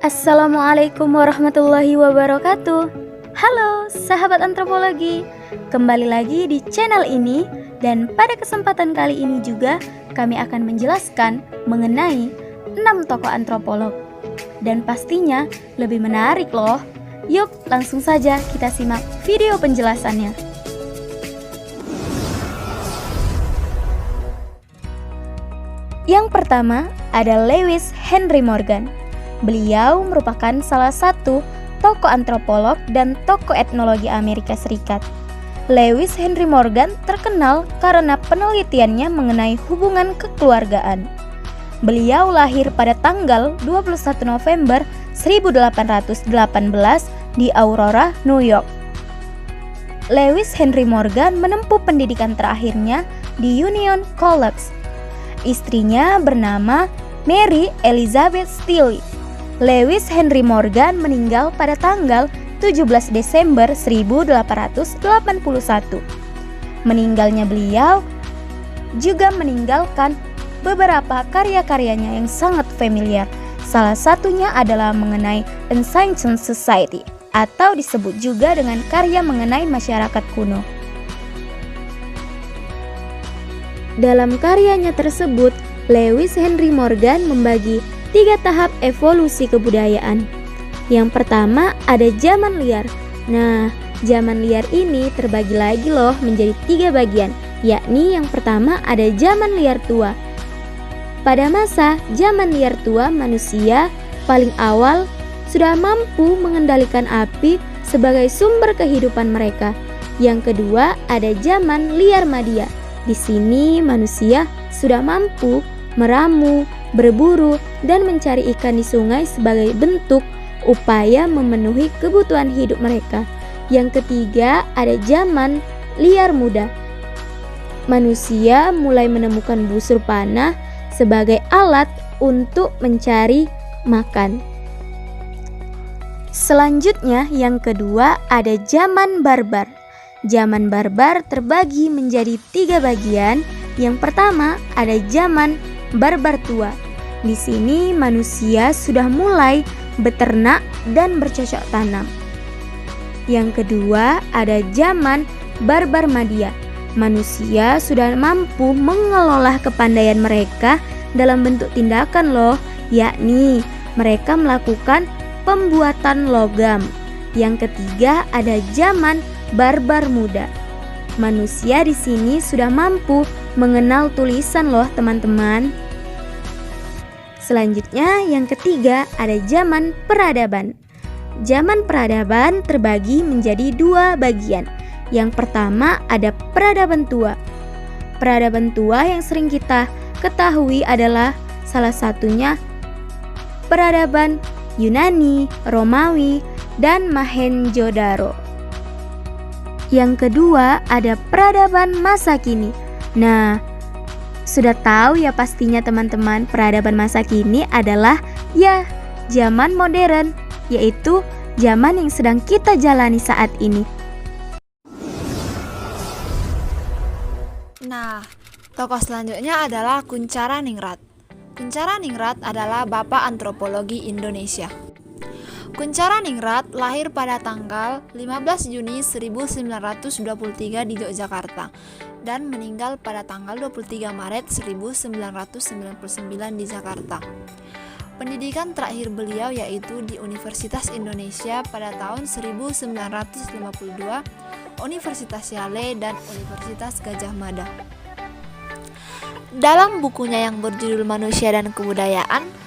Assalamualaikum warahmatullahi wabarakatuh. Halo sahabat antropologi, kembali lagi di channel ini. Dan pada kesempatan kali ini juga kami akan menjelaskan mengenai 6 tokoh antropolog. Dan pastinya lebih menarik loh. Yuk langsung saja kita simak video penjelasannya. Yang pertama ada Lewis Henry Morgan. Beliau merupakan salah satu tokoh antropolog dan tokoh etnologi Amerika Serikat. Lewis Henry Morgan terkenal karena penelitiannya mengenai hubungan kekeluargaan. Beliau lahir pada tanggal 21 November 1818 di Aurora, New York. Lewis Henry Morgan menempuh pendidikan terakhirnya di Union College. Istrinya bernama Mary Elizabeth Steele. Lewis Henry Morgan meninggal pada tanggal 17 Desember 1881. Meninggalnya beliau juga meninggalkan beberapa karya-karyanya yang sangat familiar. Salah satunya adalah mengenai Ancient Society atau disebut juga dengan karya mengenai masyarakat kuno. Dalam karyanya tersebut, Lewis Henry Morgan membagi 3 tahap evolusi kebudayaan. Yang pertama ada zaman liar. Nah, zaman liar ini terbagi lagi loh menjadi 3 bagian, yakni yang pertama ada zaman liar tua. Pada masa zaman liar tua, manusia paling awal sudah mampu mengendalikan api sebagai sumber kehidupan mereka. Yang kedua ada zaman liar madia. Di sini manusia sudah mampu meramu, berburu, dan mencari ikan di sungai sebagai bentuk upaya memenuhi kebutuhan hidup mereka. Yang ketiga ada zaman liar muda. Manusia mulai menemukan busur panah sebagai alat untuk mencari makan. Selanjutnya yang kedua ada zaman barbar. Zaman barbar terbagi menjadi 3 bagian. Yang pertama ada zaman barbar tua. Di sini manusia sudah mulai beternak dan bercocok tanam. Yang kedua ada zaman barbar madia. Manusia sudah mampu mengelola kepandaian mereka dalam bentuk tindakan loh, yakni mereka melakukan pembuatan logam. Yang ketiga ada zaman barbar muda. Manusia di sini sudah mampu mengenal tulisan loh teman-teman. Selanjutnya yang ketiga ada zaman peradaban. Zaman peradaban terbagi menjadi 2 bagian. Yang pertama ada peradaban tua. Peradaban tua yang sering kita ketahui adalah salah satunya peradaban Yunani, Romawi, dan Mohenjo-daro. Yang kedua ada peradaban masa kini. Nah, sudah tahu ya pastinya teman-teman, peradaban masa kini adalah ya zaman modern, yaitu zaman yang sedang kita jalani saat ini. Nah, tokoh selanjutnya adalah Kunchara Ningrat. Kunchara Ningrat adalah bapak antropologi Indonesia. Kunchara Ningrat lahir pada tanggal 15 Juni 1923 di Yogyakarta dan meninggal pada tanggal 23 Maret 1999 di Jakarta. Pendidikan terakhir beliau yaitu di Universitas Indonesia pada tahun 1952, Universitas Yale, dan Universitas Gadjah Mada. Dalam bukunya yang berjudul Manusia dan Kebudayaan,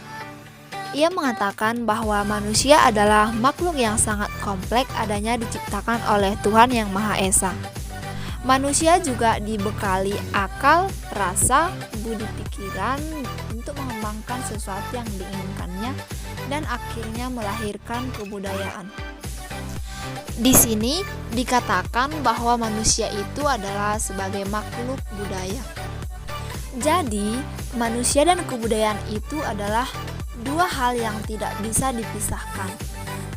ia mengatakan bahwa manusia adalah makhluk yang sangat kompleks adanya diciptakan oleh Tuhan Yang Maha Esa. Manusia juga dibekali akal, rasa, budi pikiran untuk mengembangkan sesuatu yang diinginkannya dan akhirnya melahirkan kebudayaan. Di sini dikatakan bahwa manusia itu adalah sebagai makhluk budaya. Jadi, manusia dan kebudayaan itu adalah 2 hal yang tidak bisa dipisahkan,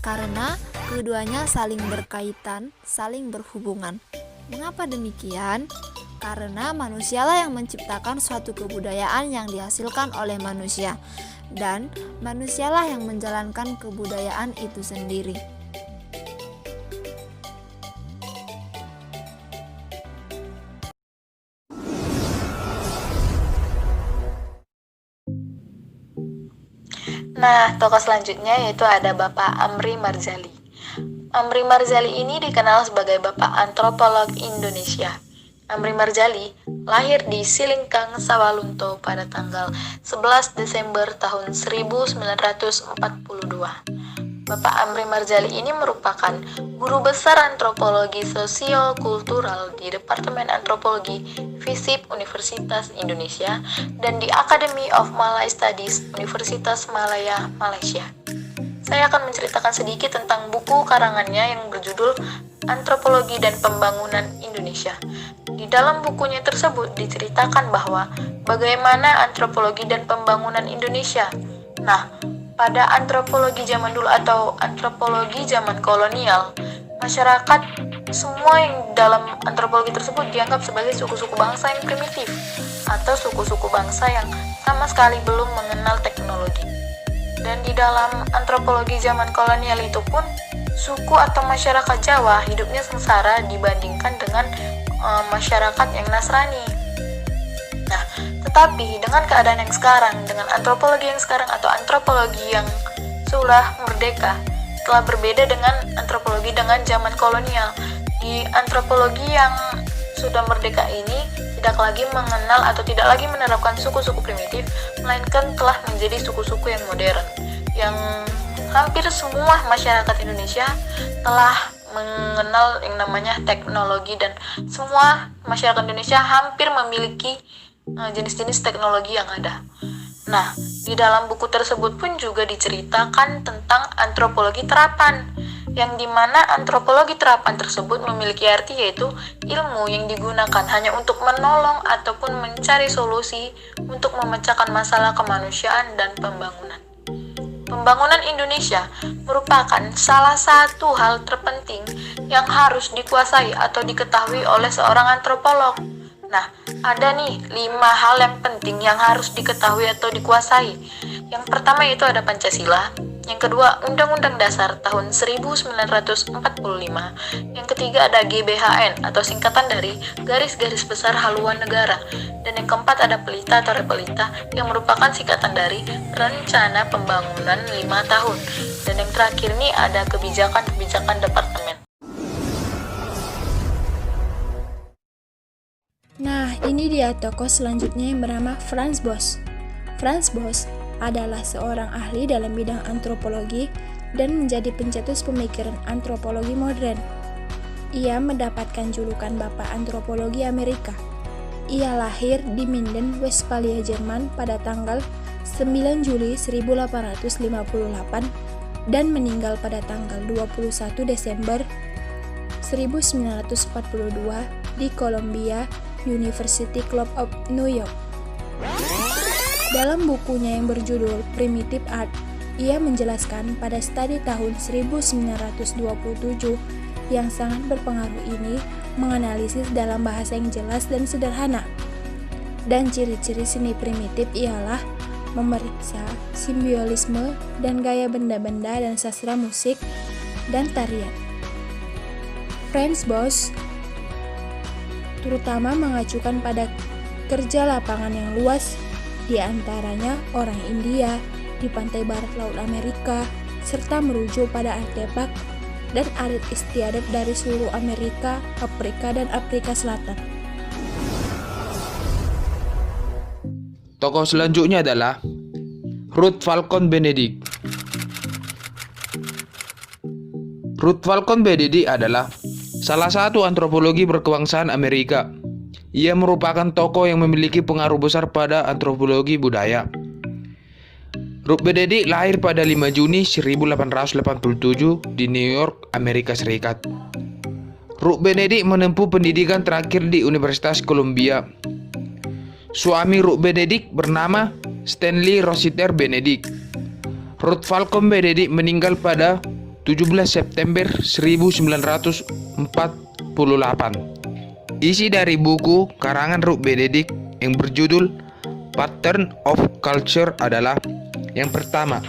karena keduanya saling berkaitan, saling berhubungan. Mengapa demikian? Karena manusialah yang menciptakan suatu kebudayaan yang dihasilkan oleh manusia. dan manusialah yang menjalankan kebudayaan itu sendiri. Nah, tokoh selanjutnya yaitu ada Bapak Amri Marzali. Amri Marzali ini dikenal sebagai Bapak Antropolog Indonesia. Amri Marzali lahir di Silingkang, Sawalunto pada tanggal 11 Desember tahun 1942. Bapak Amri Marzali ini merupakan guru besar antropologi sosio-kultural di Departemen Antropologi FISIP Universitas Indonesia dan di Academy of Malay Studies Universitas Malaya, Malaysia. Saya akan menceritakan sedikit tentang buku karangannya yang berjudul Antropologi dan Pembangunan Indonesia. Di dalam bukunya tersebut diceritakan bahwa bagaimana antropologi dan pembangunan Indonesia. Nah, pada antropologi zaman dulu atau antropologi zaman kolonial, masyarakat semua yang dalam antropologi tersebut dianggap sebagai suku-suku bangsa yang primitif atau suku-suku bangsa yang sama sekali belum mengenal teknologi. Dan di dalam antropologi zaman kolonial itu pun, suku atau masyarakat Jawa hidupnya sengsara dibandingkan dengan masyarakat yang Nasrani. Nah, tetapi dengan keadaan yang sekarang, dengan antropologi yang sekarang atau antropologi yang sudah merdeka, telah berbeda dengan antropologi dengan zaman kolonial. Di antropologi yang sudah merdeka ini tidak lagi mengenal atau tidak lagi menerapkan suku-suku primitif, melainkan telah menjadi suku-suku yang modern, yang hampir semua masyarakat Indonesia telah mengenal yang namanya teknologi dan semua masyarakat Indonesia hampir memiliki jenis-jenis teknologi yang ada. Nah, di dalam buku tersebut pun juga diceritakan tentang antropologi terapan, yang dimana antropologi terapan tersebut memiliki arti yaitu ilmu yang digunakan hanya untuk menolong ataupun mencari solusi untuk memecahkan masalah kemanusiaan dan pembangunan. Pembangunan Indonesia merupakan salah satu hal terpenting yang harus dikuasai atau diketahui oleh seorang antropolog. Nah, ada nih 5 hal yang penting yang harus diketahui atau dikuasai. Yang pertama itu ada Pancasila, yang kedua Undang-Undang Dasar tahun 1945, yang ketiga ada GBHN atau singkatan dari Garis-Garis Besar Haluan Negara, dan yang keempat ada Pelita atau Repelita yang merupakan singkatan dari Rencana Pembangunan 5 tahun, dan yang terakhir nih ada kebijakan-kebijakan departemen. Nah, ini dia tokoh selanjutnya yang bernama Franz Boas. Franz Boas adalah seorang ahli dalam bidang antropologi dan menjadi pencetus pemikiran antropologi modern. Ia mendapatkan julukan Bapak Antropologi Amerika. Ia lahir di Minden, Westphalia, Jerman pada tanggal 9 Juli 1858 dan meninggal pada tanggal 21 Desember 1942 di Columbia University Club of New York. Dalam bukunya yang berjudul Primitive Art, ia menjelaskan pada studi tahun 1927 yang sangat berpengaruh ini menganalisis dalam bahasa yang jelas dan sederhana. Dan ciri-ciri seni primitif ialah memeriksa simbolisme dan gaya benda-benda dan sastra musik dan tarian. Franz Boas terutama mengacukan pada kerja lapangan yang luas, di antaranya orang India di pantai barat Laut Amerika, serta merujuk pada artefak dan arit istiadat dari seluruh Amerika, Afrika, dan Afrika Selatan. Tokoh selanjutnya adalah Ruth Falcon Benedict. Ruth Falcon Benedict adalah salah satu antropologi berkebangsaan Amerika. Ia merupakan tokoh yang memiliki pengaruh besar pada antropologi budaya. Ruth Benedict lahir pada 5 Juni 1887 di New York, Amerika Serikat. Ruth Benedict menempuh pendidikan terakhir di Universitas Columbia. Suami Ruth Benedict bernama Stanley Rossiter Benedict. Ruth Falcon Benedict meninggal pada 17 September 1948. Isi dari buku karangan Ruth Benedict yang berjudul pattern of culture adalah yang pertama,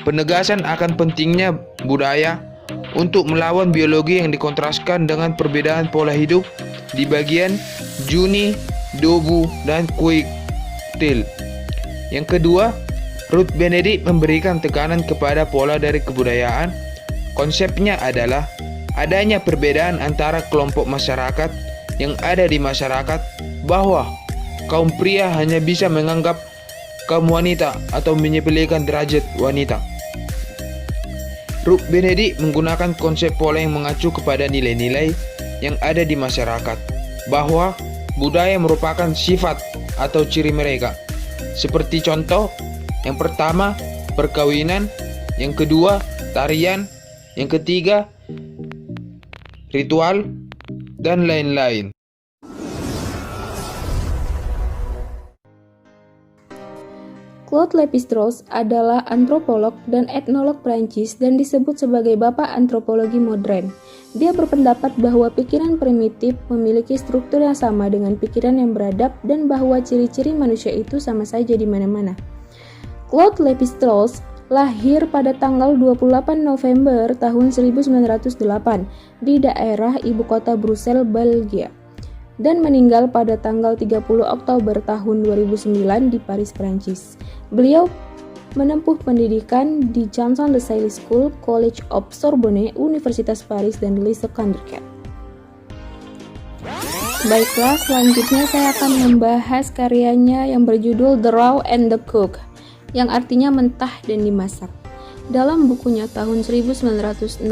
penegasan akan pentingnya budaya untuk melawan biologi yang dikontraskan dengan perbedaan pola hidup di bagian Juni, Dobu, dan Kuiktil. Yang kedua, Ruth Benedict memberikan tekanan kepada pola dari kebudayaan. Konsepnya adalah adanya perbedaan antara kelompok masyarakat yang ada di masyarakat, bahwa kaum pria hanya bisa menganggap kaum wanita atau menyepelekan derajat wanita. Ruth Benedict menggunakan konsep pola yang mengacu kepada nilai-nilai yang ada di masyarakat, bahwa budaya merupakan sifat atau ciri mereka. Seperti contoh, yang pertama perkawinan, yang kedua tarian, yang ketiga ritual, dan lain-lain. Claude Lévi-Strauss adalah antropolog dan etnolog Prancis dan disebut sebagai bapak antropologi modern. Dia berpendapat bahwa pikiran primitif memiliki struktur yang sama dengan pikiran yang beradab dan bahwa ciri-ciri manusia itu sama saja di mana-mana. Claude Lévi-Strauss lahir pada tanggal 28 November tahun 1908 di daerah ibu kota Brussels, Belgia, dan meninggal pada tanggal 30 Oktober tahun 2009 di Paris, Prancis. Beliau menempuh pendidikan di Janson de Sailly School, College of Sorbonne, Universitas Paris, dan Lycée Condorcet. Baiklah, selanjutnya saya akan membahas karyanya yang berjudul The Raw and the Cook, yang artinya mentah dan dimasak. Dalam bukunya tahun 1964,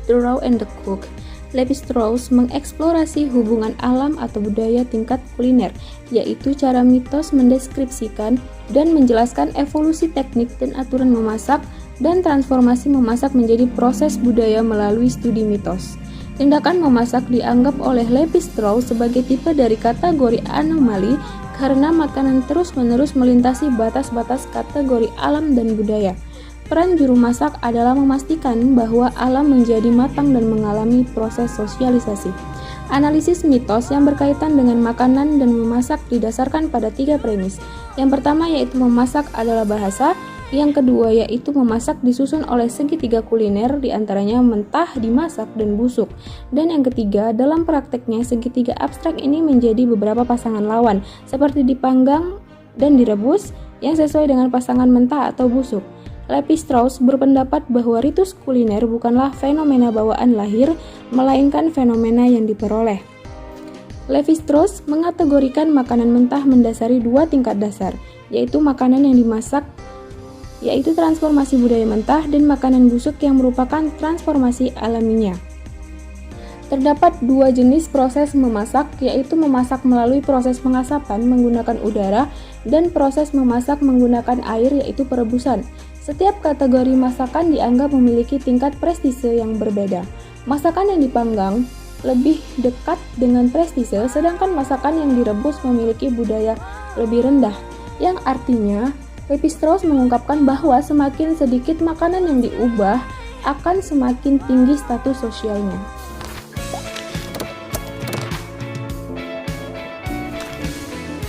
The Raw and the Cook, Lévi-Strauss mengeksplorasi hubungan alam atau budaya tingkat kuliner, yaitu cara mitos mendeskripsikan dan menjelaskan evolusi teknik dan aturan memasak, dan transformasi memasak menjadi proses budaya melalui studi mitos. Tindakan memasak dianggap oleh Lévi-Strauss sebagai tipe dari kategori anomali karena makanan terus-menerus melintasi batas-batas kategori alam dan budaya. Peran juru masak adalah memastikan bahwa alam menjadi matang dan mengalami proses sosialisasi. Analisis mitos yang berkaitan dengan makanan dan memasak didasarkan pada 3 premis. Yang pertama yaitu memasak adalah bahasa, yang kedua yaitu memasak disusun oleh segitiga kuliner, diantaranya mentah, dimasak, dan busuk. Dan yang ketiga, dalam prakteknya segitiga abstrak ini menjadi beberapa pasangan lawan, seperti dipanggang dan direbus, yang sesuai dengan pasangan mentah atau busuk. Lévi-Strauss berpendapat bahwa ritus kuliner bukanlah fenomena bawaan lahir, melainkan fenomena yang diperoleh. Lévi-Strauss mengategorikan makanan mentah mendasari 2 tingkat dasar, yaitu makanan yang dimasak, yaitu transformasi budaya mentah, dan makanan busuk yang merupakan transformasi alaminya. Terdapat 2 jenis proses memasak, yaitu memasak melalui proses pengasapan menggunakan udara dan proses memasak menggunakan air, yaitu perebusan. Setiap kategori masakan dianggap memiliki tingkat prestise yang berbeda. Masakan yang dipanggang lebih dekat dengan prestise, sedangkan masakan yang direbus memiliki budaya lebih rendah, yang artinya Lévi-Strauss mengungkapkan bahwa semakin sedikit makanan yang diubah, akan semakin tinggi status sosialnya.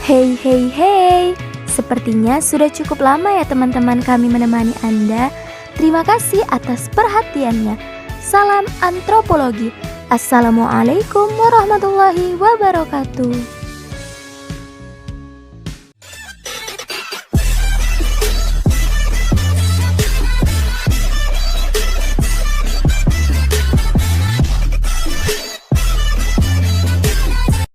Hey hey hey, sepertinya sudah cukup lama ya teman-teman kami menemani Anda. Terima kasih atas perhatiannya. Salam antropologi. Assalamualaikum warahmatullahi wabarakatuh.